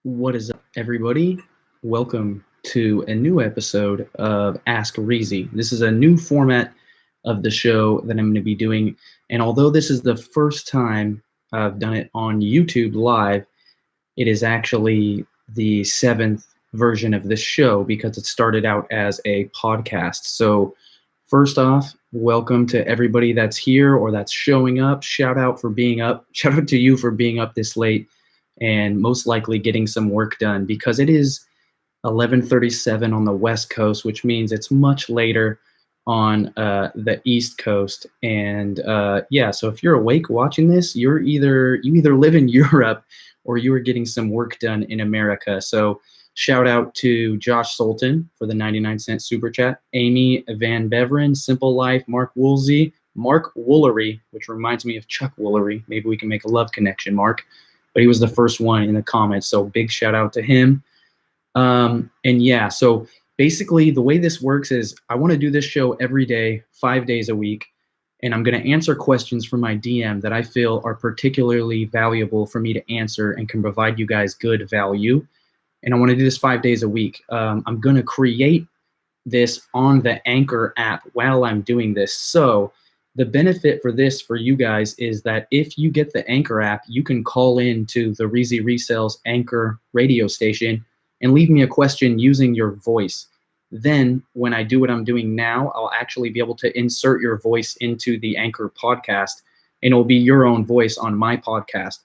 What is up, everybody? Welcome to a new episode of Ask Reezy. This is a new format of the show that I'm going to be doing. And although this is the first time I've done it on YouTube live, it is actually the 7th version of this show because it started out as a podcast. So first off, welcome to everybody that's here or that's showing up. Shout out for being up. Shout out to you for being up this late and most likely getting some work done because it is 11:37 on the West Coast, which means it's much later on the East Coast. And yeah, so if you're awake watching this, you either live in Europe or you are getting some work done in America. So shout out to Josh Sultan for the 99-cent super chat, Amy Van Beveren, Simple Life, Mark Woolsey, Mark Woolery, which reminds me of Chuck Woolery. Maybe we can make a love connection, Mark. But he was the first one in the comments, so big shout out to him. And yeah, so basically the way this works is I want to do this show every day, 5 days a week, and I'm going to answer questions from my DM that I feel are particularly valuable for me to answer and can provide you guys good value. And I want to do this 5 days a week. I'm going to create this on the Anchor app while I'm doing this. So the benefit for this for you guys is that if you get the Anchor app, you can call in to the Reezy Resales Anchor radio station and leave me a question using your voice. Then when I do what I'm doing now, I'll actually be able to insert your voice into the Anchor podcast, and it'll be your own voice on my podcast.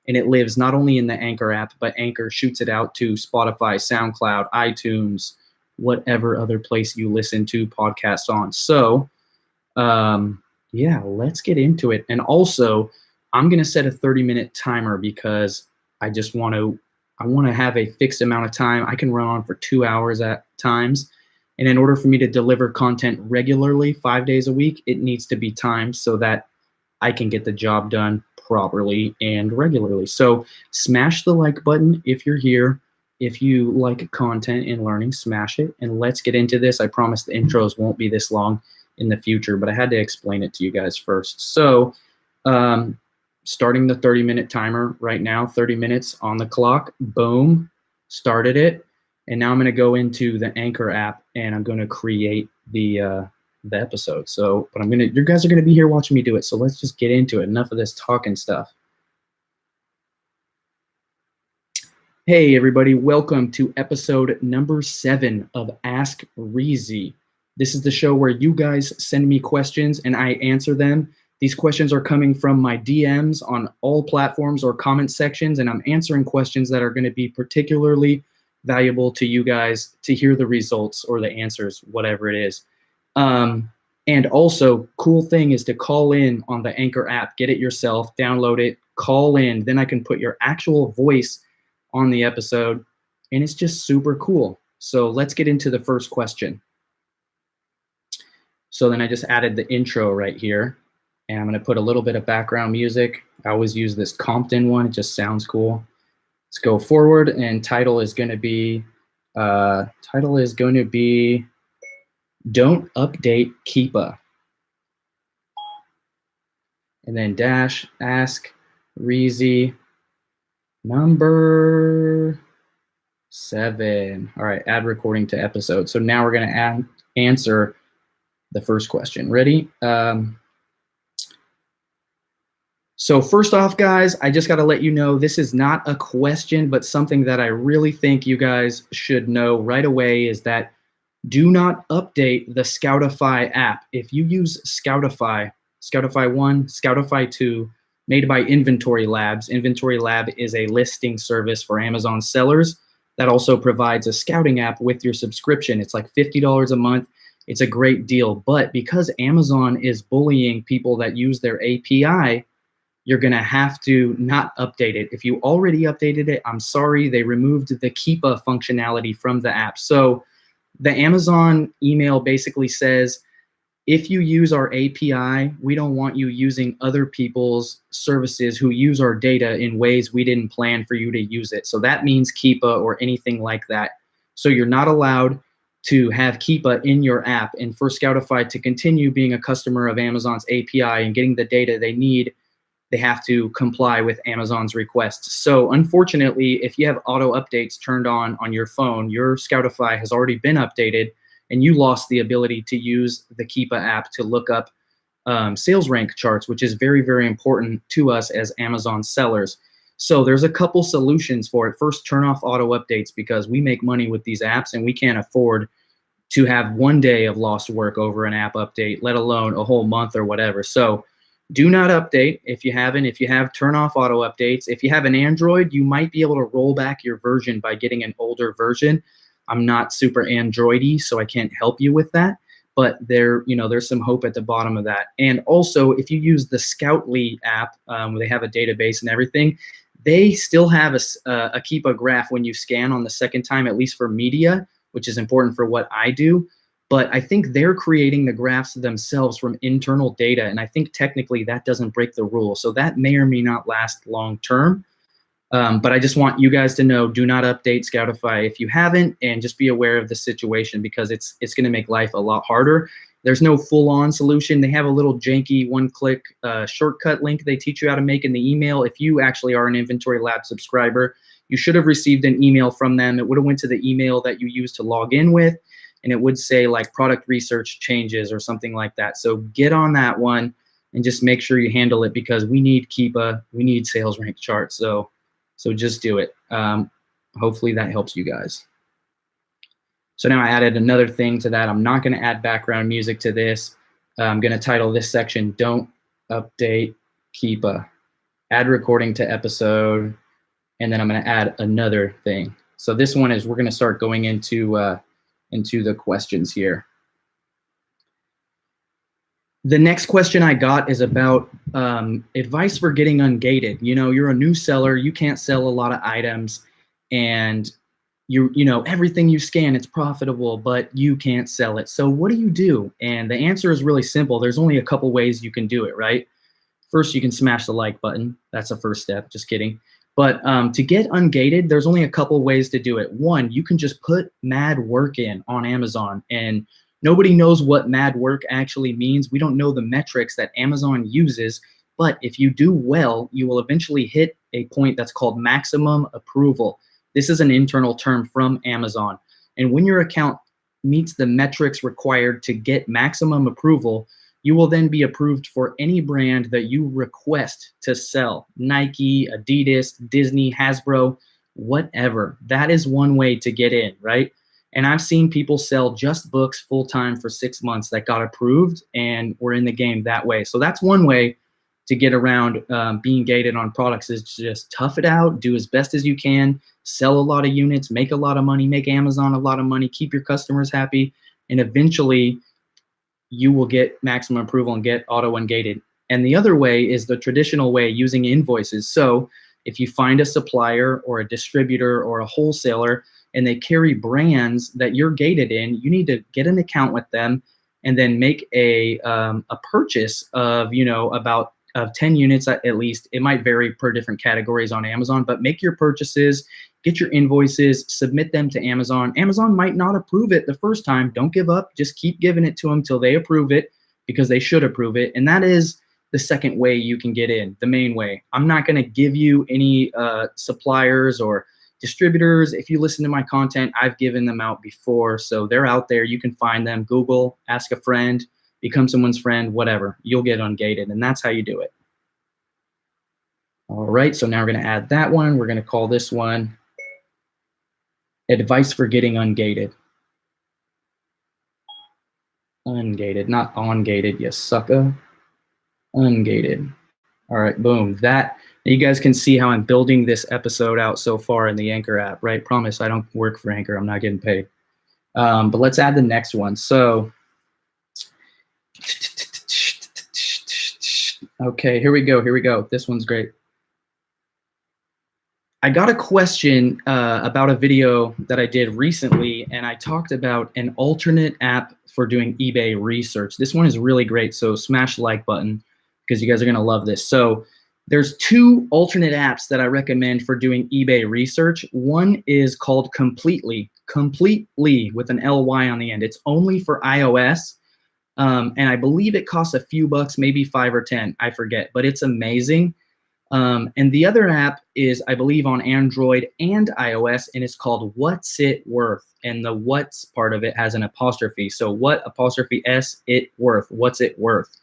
And it lives not only in the Anchor app, but Anchor shoots it out to Spotify, SoundCloud, iTunes, whatever other place you listen to podcasts on. So, yeah, let's get into it. And also, I'm going to set a 30-minute timer because I want to have a fixed amount of time. I can run on for 2 hours at times. And in order for me to deliver content regularly 5 days a week, it needs to be timed so that I can get the job done properly and regularly. So smash the like button if you're here. If you like content and learning, smash it. And let's get into this. I promise the intros won't be this long in the future, but I had to explain it to you guys first. So starting the 30-minute timer right now, 30 minutes on the clock, boom, started it. And now I'm going to go into the Anchor app and I'm going to create the episode. So, but you guys are going to be here watching me do it. So let's just get into it. Enough of this talking stuff. Hey everybody, welcome to episode number 7 of Ask Reezy. This is the show where you guys send me questions and I answer them. These questions are coming from my DMs on all platforms or comment sections, and I'm answering questions that are going to be particularly valuable to you guys to hear the results or the answers, whatever it is. And also, cool thing is to call in on the Anchor app, get it yourself, download it, call in, then I can put your actual voice on the episode, and it's just super cool. So let's get into the first question. So then I just added the intro right here, and I'm going to put a little bit of background music. I always use this Compton one. It just sounds cool. Let's go forward, and title is going to be Don't Update Keepa. And then dash Ask Reezy number 7. All right, add recording to episode. So now we're going to answer the first question. Ready? So first off, guys, I just got to let you know this is not a question, but something that I really think you guys should know right away is that do not update the SCOUTIFY app. If you use SCOUTIFY, SCOUTIFY 1, SCOUTIFY 2, made by Inventory Labs. Inventory Lab is a listing service for Amazon sellers that also provides a scouting app with your subscription. It's like $50 a month. It's a great deal, but because Amazon is bullying people that use their API, you're going to have to not update it. If you already updated it, I'm sorry, they removed the Keepa functionality from the app. So the Amazon email basically says, if you use our API, we don't want you using other people's services who use our data in ways we didn't plan for you to use it. So that means Keepa or anything like that. So you're not allowed to have Keepa in your app. And for SCOUTIFY to continue being a customer of Amazon's API and getting the data they need, they have to comply with Amazon's requests. So unfortunately, if you have auto updates turned on your phone, your Scoutify has already been updated, and you lost the ability to use the Keepa app to look up sales rank charts, which is very, very important to us as Amazon sellers. So there's a couple solutions for it. First, turn off auto updates, because we make money with these apps and we can't afford to have one day of lost work over an app update, let alone a whole month or whatever. So do not update if you haven't. If you have, turn off auto updates. If you have an Android, you might be able to roll back your version by getting an older version. I'm not super Androidy, so I can't help you with that. But there's some hope at the bottom of that. And also, if you use the Scoutly app, where they have a database and everything, they still have a Keepa graph when you scan on the second time, at least for media, which is important for what I do. But I think they're creating the graphs themselves from internal data, and I think technically that doesn't break the rule. So that may or may not last long term. But I just want you guys to know, do not update Scoutify if you haven't, and just be aware of the situation, because it's going to make life a lot harder. There's no full-on solution. They have a little janky one-click shortcut link they teach you how to make in the email. If you actually are an Inventory Lab subscriber, you should have received an email from them. It would have went to the email that you used to log in with, and it would say like product research changes or something like that. So get on that one and just make sure you handle it, because we need Keepa, we need sales rank charts. So just do it. Hopefully that helps you guys. So now I added another thing to that. I'm not going to add background music to this. I'm going to title this section, Don't Update Keepa. Add recording to episode. And then I'm going to add another thing. So this one is, we're going to start going into the questions here. The next question I got is about advice for getting ungated. You're a new seller, you can't sell a lot of items, and everything you scan, it's profitable, but you can't sell it. So what do you do? And the answer is really simple. There's only a couple ways you can do it, right? First, you can smash the like button. That's the first step, just kidding. But to get ungated, there's only a couple ways to do it. One, you can just put mad work in on Amazon, and nobody knows what mad work actually means. We don't know the metrics that Amazon uses, but if you do well, you will eventually hit a point that's called maximum approval. This is an internal term from Amazon. And when your account meets the metrics required to get maximum approval, you will then be approved for any brand that you request to sell. Nike, Adidas, Disney, Hasbro, whatever. That is one way to get in, right? And I've seen people sell just books full-time for 6 months that got approved and were in the game that way. So that's one way to get around being gated on products, is just tough it out, do as best as you can, sell a lot of units, make a lot of money, make Amazon a lot of money, keep your customers happy, and eventually you will get maximum approval and get auto-ungated. And the other way is the traditional way, using invoices. So if you find a supplier or a distributor or a wholesaler and they carry brands that you're gated in, you need to get an account with them and then make a purchase of, about 10 units at least. It might vary per different categories on Amazon, but make your purchases, get your invoices, submit them to Amazon. Amazon might not approve it the first time. Don't give up. Just keep giving it to them till they approve it, because they should approve it. And that is the second way you can get in, the main way. I'm not going to give you any suppliers or distributors. If you listen to my content, I've given them out before, so they're out there. You can find them. Google, ask a friend, become someone's friend, whatever. You'll get ungated, and that's how you do it. All right, so now we're going to add that one. We're going to call this one Advice for Getting Ungated. Ungated, not ongated, you sucker. Ungated. All right, boom. That, you guys can see how I'm building this episode out so far in the Anchor app, right? Promise I don't work for Anchor. I'm not getting paid. But let's add the next one. So, okay, here we go. This one's great. I got a question about a video that I did recently, and I talked about an alternate app for doing eBay research. This one is really great, so smash the like button because you guys are going to love this. So there's two alternate apps that I recommend for doing eBay research. One is called Completely with an LY on the end. It's only for iOS, and I believe it costs a few bucks, maybe 5 or 10, I forget, but it's amazing. And the other app is, I believe, on Android and iOS, and it's called What's It Worth? And the what's part of it has an apostrophe. So what apostrophe S it worth? What's it worth?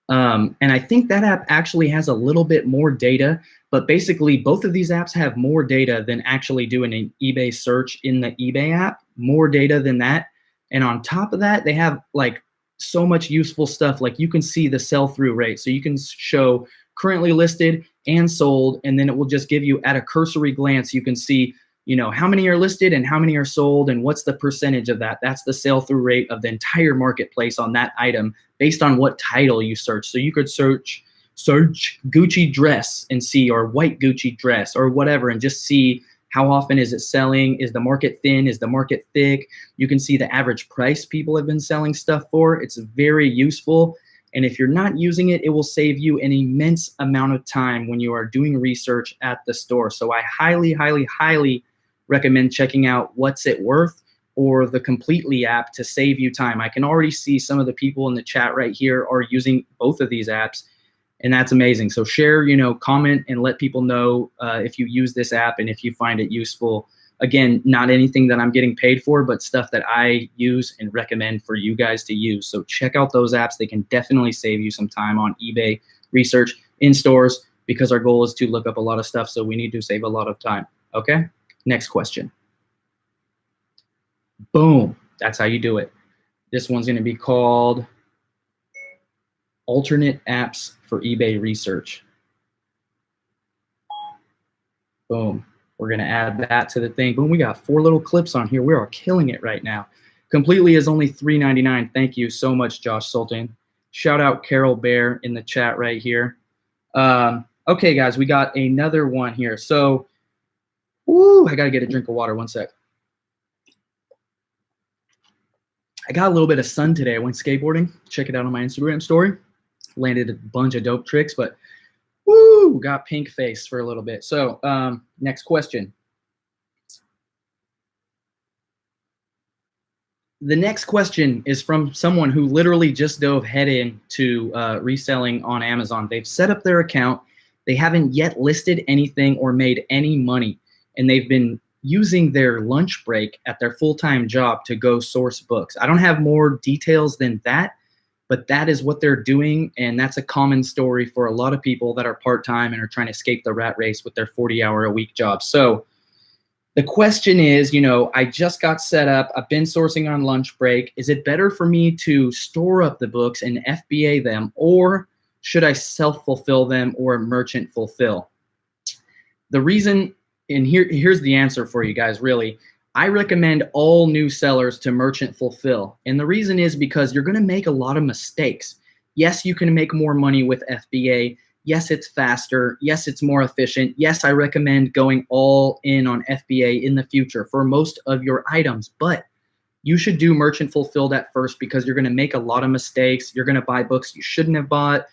And I think that app actually has a little bit more data, but basically both of these apps have more data than actually doing an eBay search in the eBay app, more data than that. And on top of that, they have like so much useful stuff. Like you can see the sell-through rate. So you can show currently listed and sold, and then it will just give you at a cursory glance, you can see, you know, how many are listed and how many are sold and what's the percentage of that. That's the sell-through rate of the entire marketplace on that item based on what title you search. So you could search Gucci dress and see, or white Gucci dress or whatever, and just see how often is it selling? Is the market thin? Is the market thick? You can see the average price people have been selling stuff for. It's very useful. And if you're not using it, it will save you an immense amount of time when you are doing research at the store. So I highly, highly, highly recommend checking out What's It Worth or the Completely app to save you time. I can already see some of the people in the chat right here are using both of these apps, and that's amazing. So share, you know, comment and let people know if you use this app and if you find it useful. Again, not anything that I'm getting paid for, but stuff that I use and recommend for you guys to use. So check out those apps. They can definitely save you some time on eBay research in stores, because our goal is to look up a lot of stuff. So we need to save a lot of time. Okay, next question. Boom, that's how you do it. This one's going to be called Alternate Apps for eBay Research. Boom. We're going to add that to the thing. Boom, we got 4 little clips on here. We are killing it right now. Completely is only $3.99. Thank you so much, Josh Sultan. Shout out Carol Bear in the chat right here. Okay, guys, we got another one here. So, I got to get a drink of water. One sec. I got a little bit of sun today. I went skateboarding. Check it out on my Instagram story. Landed a bunch of dope tricks, but got pink face for a little bit. So next question. The next question is from someone who literally just dove head into reselling on Amazon. They've set up their account. They haven't yet listed anything or made any money, and they've been using their lunch break at their full-time job to go source books. I don't have more details than that, but that is what they're doing, and that's a common story for a lot of people that are part-time and are trying to escape the rat race with their 40-hour-a-week job. So the question is, you know, I just got set up. I've been sourcing on lunch break. Is it better for me to store up the books and FBA them, or should I self-fulfill them or merchant fulfill? The reason, and here's the answer for you guys, really. I recommend all new sellers to merchant fulfill. And the reason is because you're going to make a lot of mistakes. Yes, you can make more money with FBA. Yes, it's faster. Yes, it's more efficient. Yes, I recommend going all in on FBA in the future for most of your items. But you should do merchant fulfilled at first, because you're going to make a lot of mistakes. You're going to buy books you shouldn't have bought.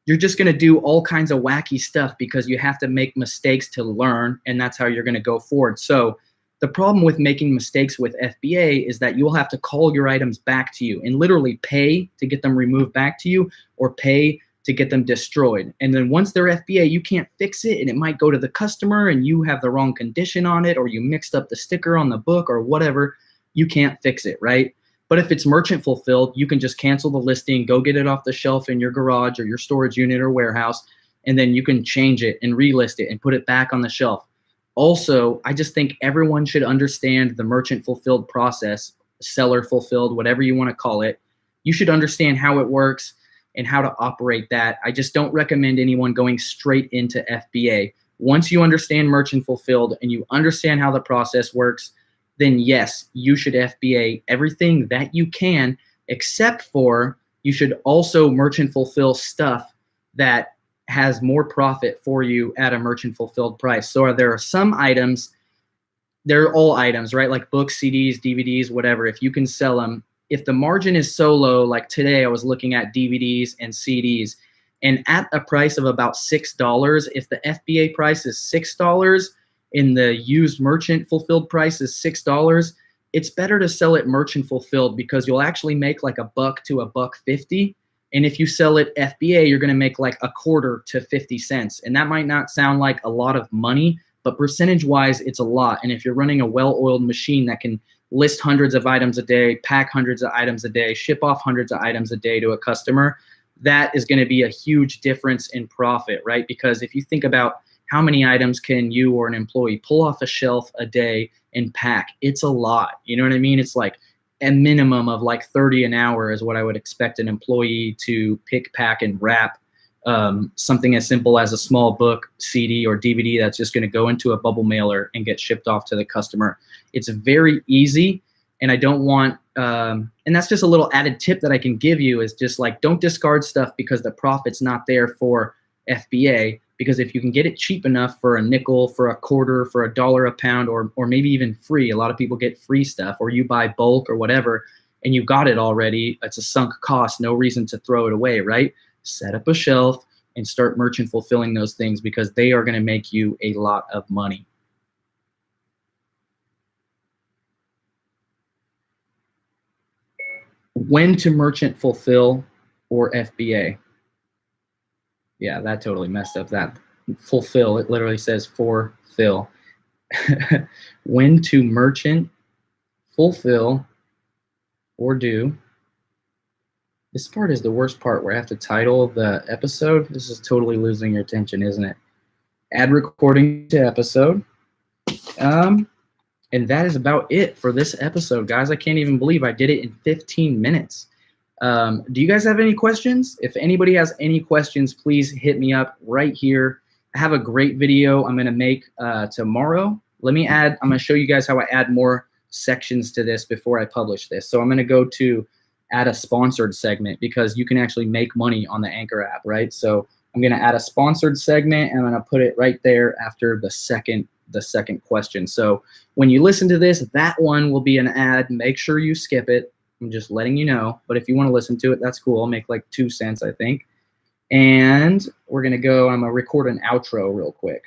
You're just going to do all kinds of wacky stuff because you have to make mistakes to learn, and that's how you're going to go forward. So the problem with making mistakes with FBA is that you'll have to call your items back to you and literally pay to get them removed back to you, or pay to get them destroyed. And then once they're FBA, you can't fix it, and it might go to the customer and you have the wrong condition on it, or you mixed up the sticker on the book or whatever. You can't fix it, right? But if it's merchant fulfilled, you can just cancel the listing, go get it off the shelf in your garage or your storage unit or warehouse, and then you can change it and relist it and put it back on the shelf. Also, I just think everyone should understand the merchant fulfilled process, seller fulfilled, whatever you want to call it. You should understand how it works and how to operate that. I just don't recommend anyone going straight into FBA. Once you understand merchant fulfilled and you understand how the process works, then yes, you should FBA everything that you can, except for you should also merchant fulfill stuff that has more profit for you at a merchant fulfilled price. So there are some items, they're all items, right? Like books, CDs, DVDs, whatever. If you can sell them, if the margin is so low, like today I was looking at DVDs and CDs, and at a price of about $6, if the FBA price is $6 and the used merchant fulfilled price is $6, it's better to sell it merchant fulfilled, because you'll actually make like $1 to $1.50 And if you sell it FBA, you're going to make like a quarter to 50 cents. And that might not sound like a lot of money, but percentage wise, it's a lot. And if you're running a well-oiled machine that can list hundreds of items a day, pack hundreds of items a day, ship off hundreds of items a day to a customer, that is going to be a huge difference in profit, right? Because if you think about how many items can you or an employee pull off a shelf a day and pack, it's a lot. You know what I mean? It's like a minimum of like 30 an hour is what I would expect an employee to pick, pack, and wrap something as simple as a small book, CD, or DVD that's just going to go into a bubble mailer and get shipped off to the customer. It's very easy, and I don't want, and that's just a little added tip that I can give you is just like, don't discard stuff because the profit's not there for FBA, because if you can get it cheap enough for a nickel, for a quarter, for $1 a pound, or maybe even free, a lot of people get free stuff, or you buy bulk or whatever, and you got it already, it's a sunk cost, no reason to throw it away, right? Set up a shelf and start merchant fulfilling those things because they are going to make you a lot of money. When to merchant fulfill or FBA? Yeah, that totally messed up that. Fulfill, it literally says for fill. When to merchant fulfill or do. This part is the worst part where I have to title the episode. This is totally losing your attention, isn't it? Add recording to episode. And that is about it for this episode, guys. I can't even believe I did it in 15 minutes. Do you guys have any questions? If anybody has any questions, please hit me up right here. I have a great video I'm going to make tomorrow. I'm going to show you guys how I add more sections to this before I publish this. So I'm going to go to add a sponsored segment because you can actually make money on the Anchor app, right? So I'm going to add a sponsored segment and I'm going to put it right there after the second question. So when you listen to this, that one will be an ad. Make sure you skip it. I'm just letting you know. But if you want to listen to it, that's cool. I'll make like 2 cents, I think. And we're going to go, I'm going to record an outro real quick.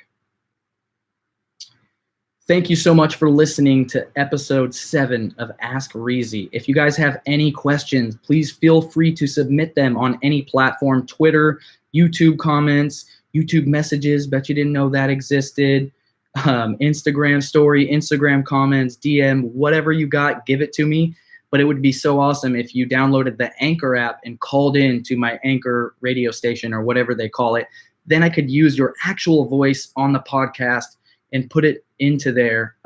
Thank you so much for listening to episode 7 of Ask Reezy. If you guys have any questions, please feel free to submit them on any platform, Twitter, YouTube comments, YouTube messages, bet you didn't know that existed, Instagram story, Instagram comments, DM, whatever you got, give it to me. But it would be so awesome if you downloaded the Anchor app and called in to my Anchor radio station or whatever they call it. Then I could use your actual voice on the podcast and put it into there.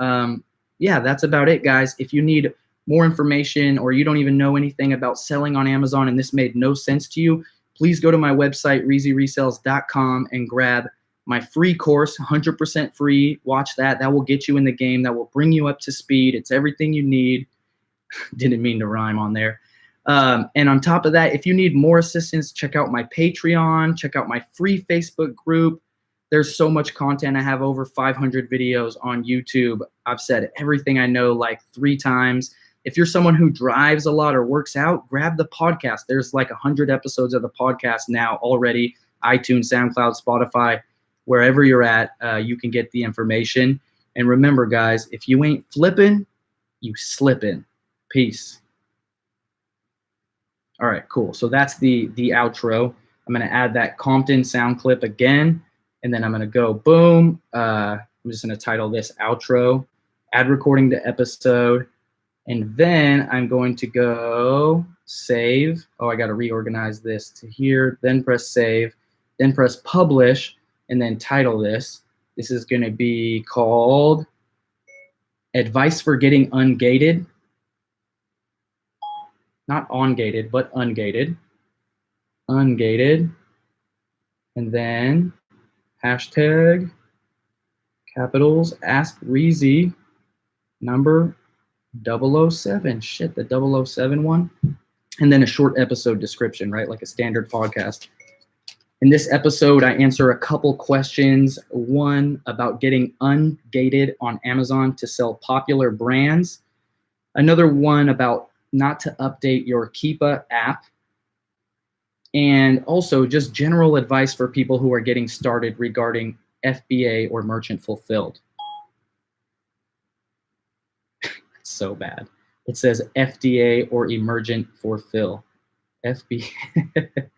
Yeah, that's about it, guys. If you need more information or you don't even know anything about selling on Amazon and this made no sense to you, please go to my website, reezyresells.com, and grab my free course, 100% free. Watch that. That will get you in the game. That will bring you up to speed. It's everything you need. Didn't mean to rhyme on there. And on top of that, if you need more assistance, check out my Patreon, check out my free Facebook group. There's so much content. I have over 500 videos on YouTube. I've said everything I know like 3 times. If you're someone who drives a lot or works out, grab the podcast. There's like 100 episodes of the podcast now already. iTunes, SoundCloud, Spotify, wherever you're at, you can get the information. And remember, guys, if you ain't flipping, you slipping. Peace. All right, cool. So that's the outro. I'm going to add that Compton sound clip again. And then I'm going to go boom. I'm just going to title this outro, add recording to episode. And then I'm going to go save. Oh, I got to reorganize this to here. Then press save. Then press publish. And then title this. This is going to be called Advice for Getting Ungated. Not on-gated, but ungated. Ungated. And then hashtag capitals Ask Reezy number 007. Shit, the 007 one. And then a short episode description, right? Like a standard podcast. In this episode, I answer a couple questions. One about getting ungated on Amazon to sell popular brands. Another one about not to update your Keepa app. And also just general advice for people who are getting started regarding FBA or merchant fulfilled. It's so bad. It says FDA or emergent fulfill. FBA.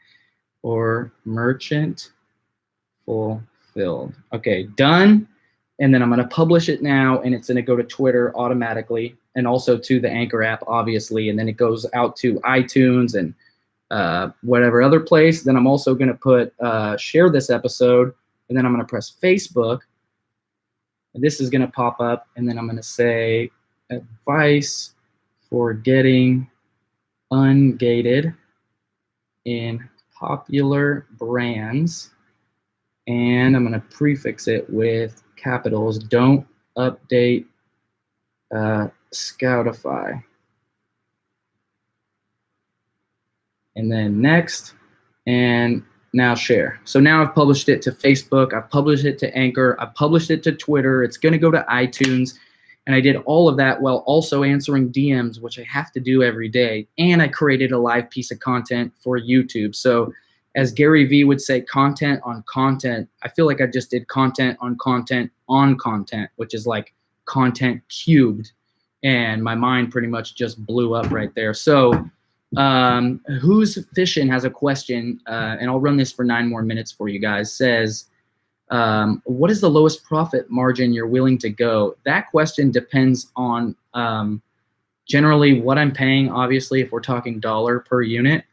or merchant fulfilled. Okay, done. And then I'm going to publish it now, and it's going to go to Twitter automatically, and also to the Anchor app, obviously. And then it goes out to iTunes and whatever other place. Then I'm also going to put share this episode, and then I'm going to press Facebook. And this is going to pop up, and then I'm going to say advice for getting ungated in popular brands. And I'm going to prefix it with capitals. Don't update SCOUTIFY. And then next, and now share. So now I've published it to Facebook, I've published it to Anchor, I've published it to Twitter, it's going to go to iTunes, and I did all of that while also answering DMs, which I have to do every day, and I created a live piece of content for YouTube. So as Gary Vee would say, content on content. I feel like I just did content on content on content, which is like content cubed, and my mind pretty much just blew up right there. So Who's Fishing has a question, and I'll run this for 9 more minutes for you guys. Says, what is the lowest profit margin you're willing to go? That question depends on generally what I'm paying, obviously, if we're talking dollar per unit,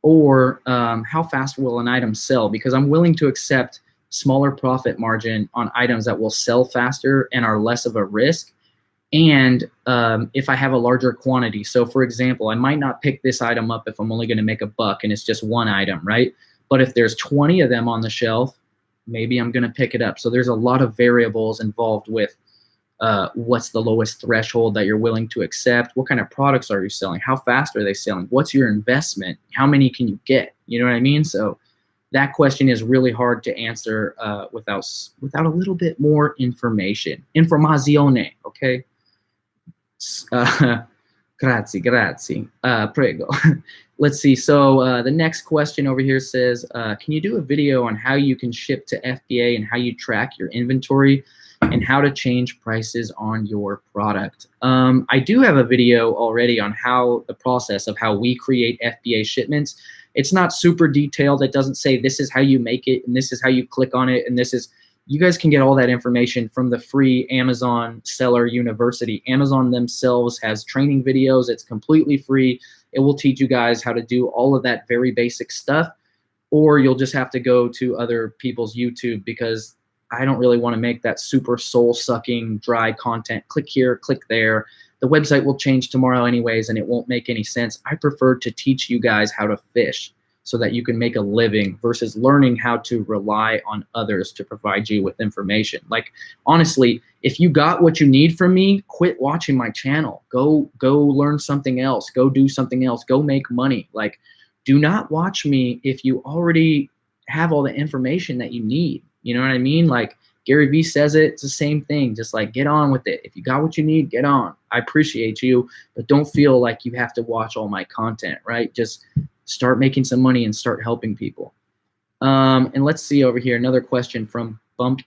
or how fast will an item sell, because I'm willing to accept smaller profit margin on items that will sell faster and are less of a risk. And if I have a larger quantity. So for example, I might not pick this item up if I'm only going to make $1 and it's just one item, right? But if there's 20 of them on the shelf, maybe I'm going to pick it up. So there's a lot of variables involved with what's the lowest threshold that you're willing to accept? What kind of products are you selling? How fast are they selling? What's your investment? How many can you get? You know what I mean? So that question is really hard to answer without a little bit more information. Informazione, okay? Grazie. Prego. Let's see. So the next question over here says, can you do a video on how you can ship to FBA and how you track your inventory and how to change prices on your product? I do have a video already on how the process of how we create FBA shipments. It's not super detailed. It doesn't say this is how you make it and this is how you click on it and this is. You guys can get all that information from the free Amazon Seller University. Amazon themselves has training videos. It's completely free. It will teach you guys how to do all of that very basic stuff, or you'll just have to go to other people's YouTube, because I don't really want to make that super soul-sucking, dry content. Click here, click there. The website will change tomorrow anyways, and it won't make any sense. I prefer to teach you guys how to fish so that you can make a living versus learning how to rely on others to provide you with information. Like, honestly, if you got what you need from me, quit watching my channel. Go learn something else. Go do something else. Go make money. Like, do not watch me if you already have all the information that you need. You know what I mean? Like, Gary Vee says it. It's the same thing. Just like, get on with it. If you got what you need, get on. I appreciate you, but don't feel like you have to watch all my content, right? Just start making some money and start helping people. And let's see over here, another question from Bumptious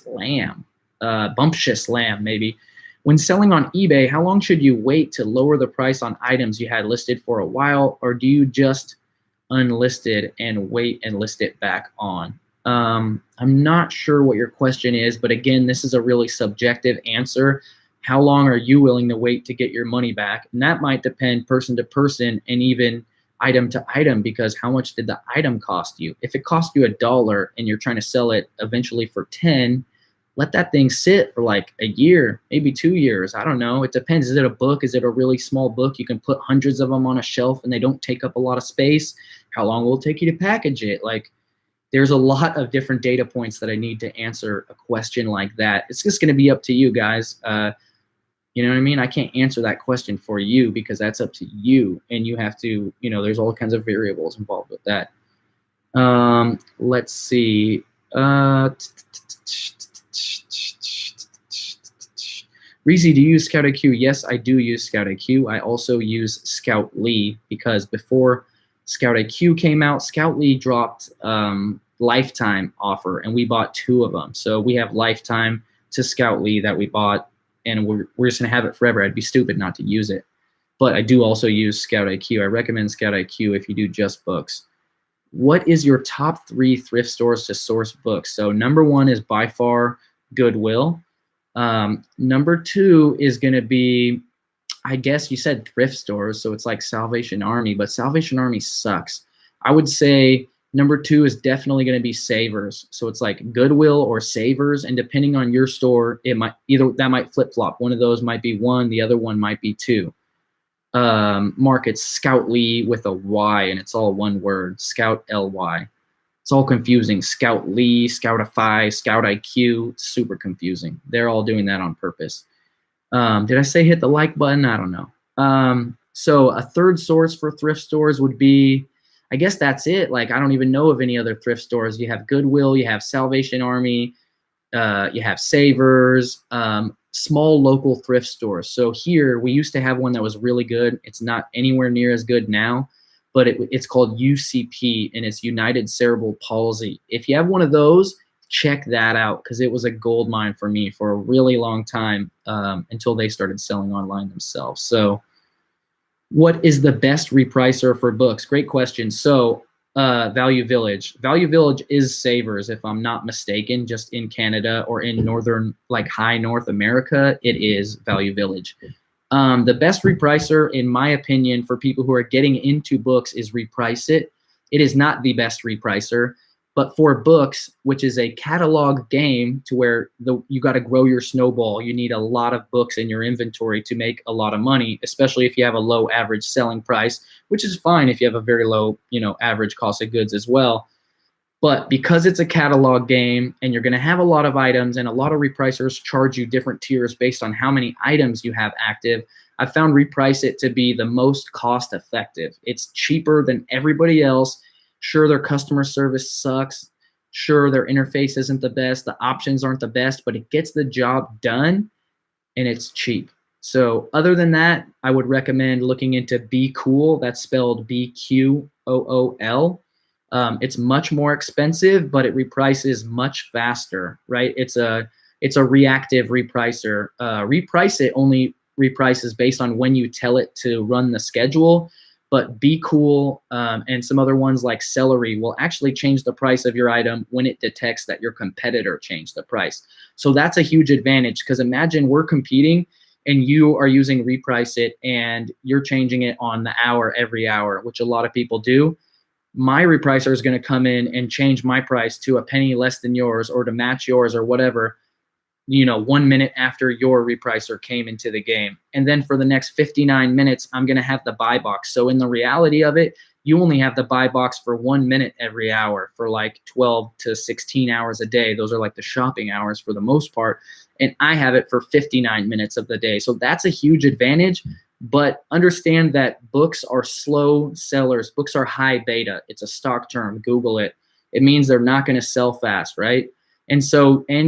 Lamb, Bumptious Lamb maybe. When selling on eBay, how long should you wait to lower the price on items you had listed for a while, or do you just unlist it and wait and list it back on? I'm not sure what your question is, but again, this is a really subjective answer. How long are you willing to wait to get your money back? And that might depend person to person and even item to item, because how much did the item cost you? If it cost you $1 and you're trying to sell it eventually for 10, let that thing sit for like a year, maybe 2 years. I don't know. It depends. Is it a book? Is it a really small book? You can put hundreds of them on a shelf and they don't take up a lot of space. How long will it take you to package it? Like, there's a lot of different data points that I need to answer a question like that. It's just going to be up to you guys. You know what I mean? I can't answer that question for you because that's up to you, and you have to, you know, there's all kinds of variables involved with that. Let's see. Reezy, do you use ScoutIQ? Yes, I do use ScoutIQ. I also use Scoutly, because before ScoutIQ came out, Scoutly dropped lifetime offer, and we bought 2 of them. So we have lifetime to Scoutly that we bought, and we're just gonna have it forever. I'd be stupid not to use it. But I do also use ScoutIQ. I recommend ScoutIQ if you do just books. What is your top 3 thrift stores to source books? So number 1 is by far Goodwill. Number 2 is going to be, I guess you said thrift stores, so it's like Salvation Army, but Salvation Army sucks. I would say number 2 is definitely going to be Savers. So it's like Goodwill or Savers, and depending on your store, it might that might flip flop. One of those might be 1, the other one might be 2. Mark, it's Scout Lee with a Y, and it's all one word, Scout LY. It's all confusing. Scout Lee, Scoutify, Scout IQ, super confusing. They're all doing that on purpose. Did I say hit the like button? I don't know. So a third source for thrift stores would be, I guess that's it. Like, I don't even know of any other thrift stores. You have Goodwill, you have Salvation Army, you have Savers, small local thrift stores. So here, we used to have one that was really good. It's not anywhere near as good now, but it's called UCP, and it's United Cerebral Palsy. If you have one of those, check that out, because it was a gold mine for me for a really long time, until they started selling online themselves. So what is the best repricer for books? Great question. So Value Village. Value Village is Savers, if I'm not mistaken, just in Canada or in northern, like high North America, it is Value Village. The best repricer, in my opinion, for people who are getting into books is Reprice It. It is not the best repricer, but for books, which is a catalog game to where you got to grow your snowball, you need a lot of books in your inventory to make a lot of money, especially if you have a low average selling price, which is fine if you have a very low, average cost of goods as well. But because it's a catalog game and you're going to have a lot of items, and a lot of repricers charge you different tiers based on how many items you have active, I found Reprice It to be the most cost effective. It's cheaper than everybody else. Sure, their customer service sucks. Sure, their interface isn't the best. The options aren't the best, but it gets the job done, and it's cheap. So other than that, I would recommend looking into Be Cool. That's spelled BQOOL. It's much more expensive, but it reprices much faster, right? It's a reactive repricer. Reprice It only reprices based on when you tell it to run the schedule. But Be Cool and some other ones like Celery will actually change the price of your item when it detects that your competitor changed the price. So that's a huge advantage, because imagine we're competing and you are using Reprice It and you're changing it on the hour every hour, which a lot of people do. My repricer is going to come in and change my price to a penny less than yours, or to match yours, or whatever, 1 minute after your repricer came into the game. And then for the next 59 minutes, I'm going to have the buy box. So in the reality of it, you only have the buy box for 1 minute every hour for like 12 to 16 hours a day. Those are like the shopping hours for the most part. And I have it for 59 minutes of the day. So that's a huge advantage. But understand that books are slow sellers. Books are high beta. It's a stock term. Google it. It means they're not going to sell fast, right? And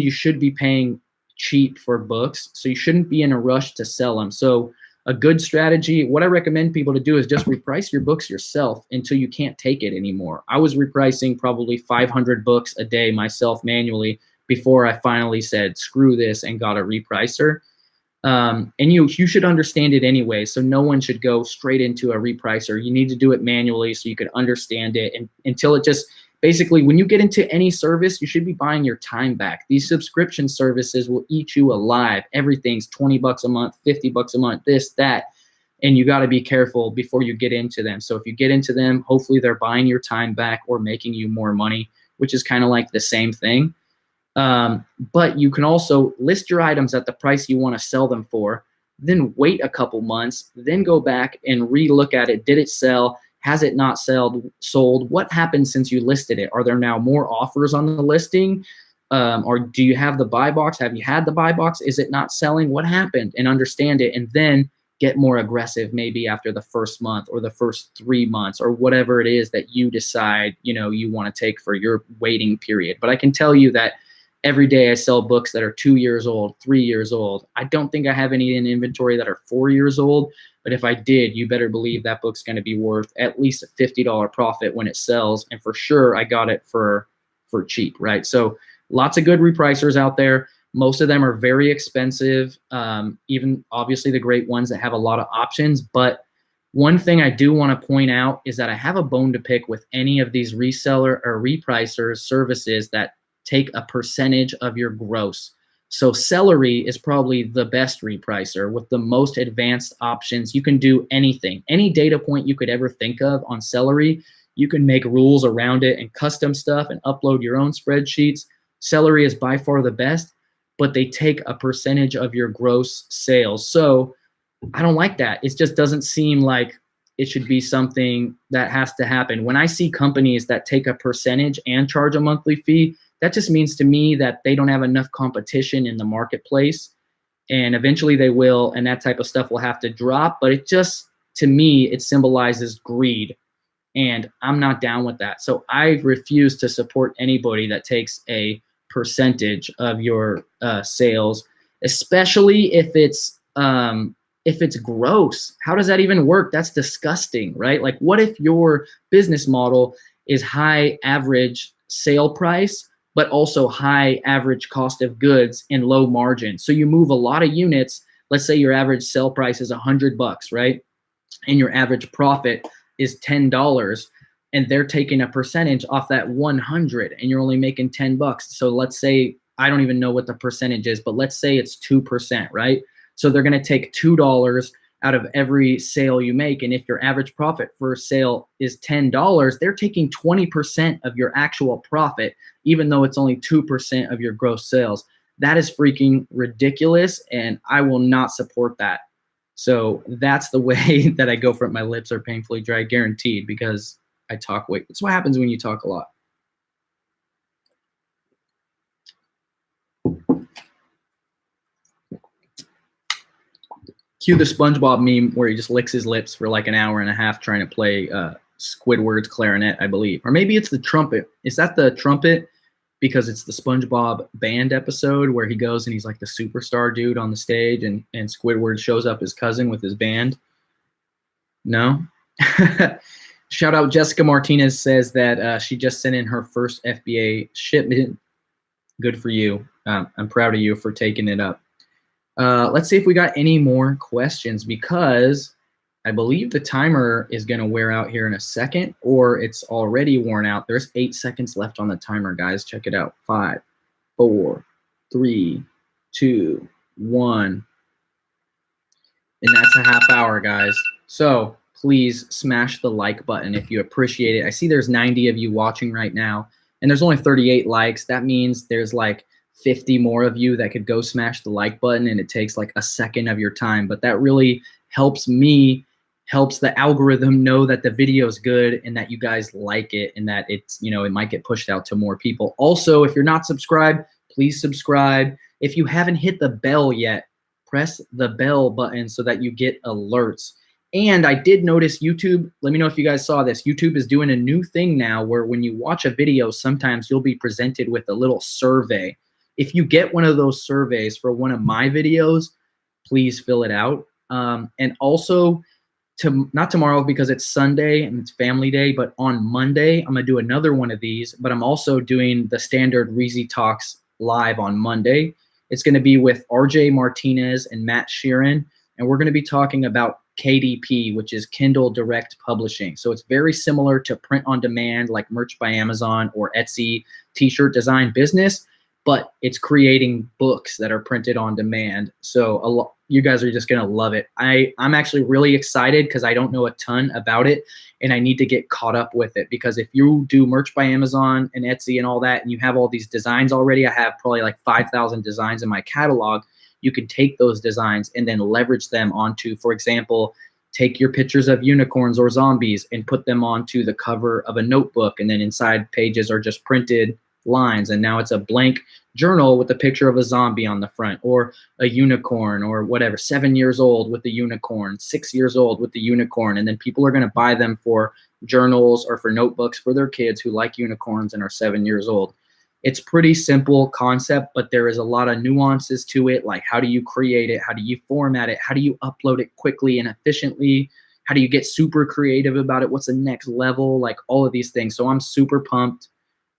you should be paying cheap for books, so you shouldn't be in a rush to sell them. So a good strategy, what I recommend people to do, is just reprice your books yourself until you can't take it anymore. I was repricing probably 500 books a day myself manually before I finally said screw this and got a repricer. And you should understand it anyway, so no one should go straight into a repricer. You need to do it manually so you can understand it, and until it just basically, when you get into any service, you should be buying your time back. These subscription services will eat you alive. Everything's $20 a month, $50 a month, this, that, and you got to be careful before you get into them. So if you get into them, hopefully they're buying your time back or making you more money, which is kind of like the same thing. But you can also list your items at the price you want to sell them for, then wait a couple months, then go back and re-look at it. Did it sell? Has it not sold? What happened since you listed it? Are there now more offers on the listing? Or do you have the buy box? Have you had the buy box? Is it not selling? What happened? And understand it, and then get more aggressive maybe after the first month or the first 3 months, or whatever it is that you decide you want to take for your waiting period. But I can tell you that every day I sell books that are 2 years old, 3 years old. I don't think I have any in inventory that are 4 years old. But if I did, you better believe that book's going to be worth at least a $50 profit when it sells. And for sure, I got it for cheap, right? So lots of good repricers out there. Most of them are very expensive, even obviously the great ones that have a lot of options. But One thing I do want to point out is that I have a bone to pick with any of these reseller or repricers services that take a percentage of your gross. So Celery is probably the best repricer with the most advanced options. You can do anything. Any data point you could ever think of on Celery, you can make rules around it and custom stuff and upload your own spreadsheets. Celery is by far the best, but they take a percentage of your gross sales. So I don't like that. It just doesn't seem like it should be something that has to happen. When I see companies that take a percentage and charge a monthly fee, that just means to me that they don't have enough competition in the marketplace, and eventually they will, and that type of stuff will have to drop. But it just, to me, it symbolizes greed, and I'm not down with that. So I refuse to support anybody that takes a percentage of your sales, especially if it's gross. How does that even work? That's disgusting, right? Like, what if your business model is high average sale price, but also high average cost of goods and low margin? So you move a lot of units. Let's say your average sale price is $100, right? And your average profit is $10, and they're taking a percentage off that 100, and you're only making $10. So let's say, I don't even know what the percentage is, but let's say it's 2%, right? So they're going to take $2 out of every sale you make. And if your average profit for a sale is $10, they're taking 20% of your actual profit, even though it's only 2% of your gross sales. That is freaking ridiculous, and I will not support that. So that's the way that I go for it. My lips are painfully dry, guaranteed, because I talk way. That's what happens when you talk a lot. Cue the SpongeBob meme where he just licks his lips for like an hour and a half trying to play Squidward's clarinet, I believe. Or maybe it's the trumpet. Is that the trumpet? Because it's the SpongeBob band episode where he goes and he's like the superstar dude on the stage, and Squidward shows up his cousin with his band. No? Shout out Jessica Martinez says that she just sent in her first FBA shipment. Good for you. I'm proud of you for taking it up. Let's see if we got any more questions, because I believe the timer is going to wear out here in a second, or it's already worn out. There's 8 seconds left on the timer, guys. Check it out. 5, 4, 3, 2, 1. And that's a half hour, guys. So please smash the like button if you appreciate it. I see there's 90 of you watching right now, and there's only 38 likes. That means there's like 50 more of you that could go smash the like button, and it takes like a second of your time. But that really helps me, helps the algorithm know that the video is good and that you guys like it, and that it's, you know, it might get pushed out to more people. Also, if you're not subscribed, please subscribe. If you haven't hit the bell yet, press the bell button so that you get alerts. And I did notice YouTube, let me know if you guys saw this, YouTube is doing a new thing now where when you watch a video, sometimes you'll be presented with a little survey. If you get one of those surveys for one of my videos, please fill it out. And also, not tomorrow because it's Sunday and it's family day, but on Monday, I'm going to do another one of these, but I'm also doing the standard Reezy Talks live on Monday. It's going to be with RJ Martinez and Matt Sheeran, and we're going to be talking about KDP, which is Kindle Direct Publishing. So it's very similar to print on demand, like Merch by Amazon or Etsy t-shirt design business, but it's creating books that are printed on demand. So you guys are just going to love it. I'm actually really excited because I don't know a ton about it, and I need to get caught up with it, because if you do Merch by Amazon and Etsy and all that, and you have all these designs already, I have probably like 5,000 designs in my catalog. You can take those designs and then leverage them onto, for example, take your pictures of unicorns or zombies and put them onto the cover of a notebook, and then inside pages are just printed lines, and now it's a blank journal with a picture of a zombie on the front, or a unicorn, or whatever, 7 years old with the unicorn, 6 years old with the unicorn, and then people are going to buy them for journals or for notebooks for their kids who like unicorns and are 7 years old. It's pretty simple concept, but there is a lot of nuances to it, like how do you create it, how do you format it, how do you upload it quickly and efficiently, how do you get super creative about it, what's the next level, like all of these things. So I'm super pumped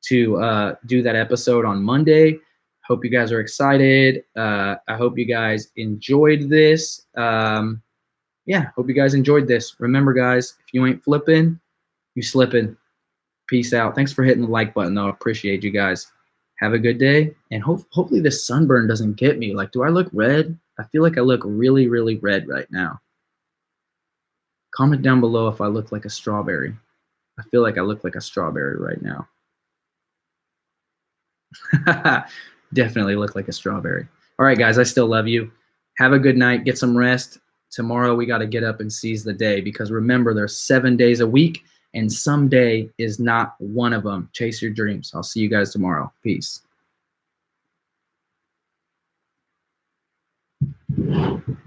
to do that episode on Monday. Hope you guys are excited. I hope you guys enjoyed this. yeah, hope you guys enjoyed this. Remember, guys, if you ain't flipping, you slipping. Peace out. Thanks for hitting the like button, though. I appreciate you guys. Have a good day, and hopefully this sunburn doesn't get me. Like, do I look red? I feel like I look really, really red right now. Comment down below if I look like a strawberry. I feel like I look like a strawberry right now. Definitely look like a strawberry. All right, guys, I still love you. Have a good night. Get some rest. Tomorrow we got to get up and seize the day, because remember, there's 7 days a week, and some day is not one of them. Chase your dreams. I'll see you guys tomorrow. Peace.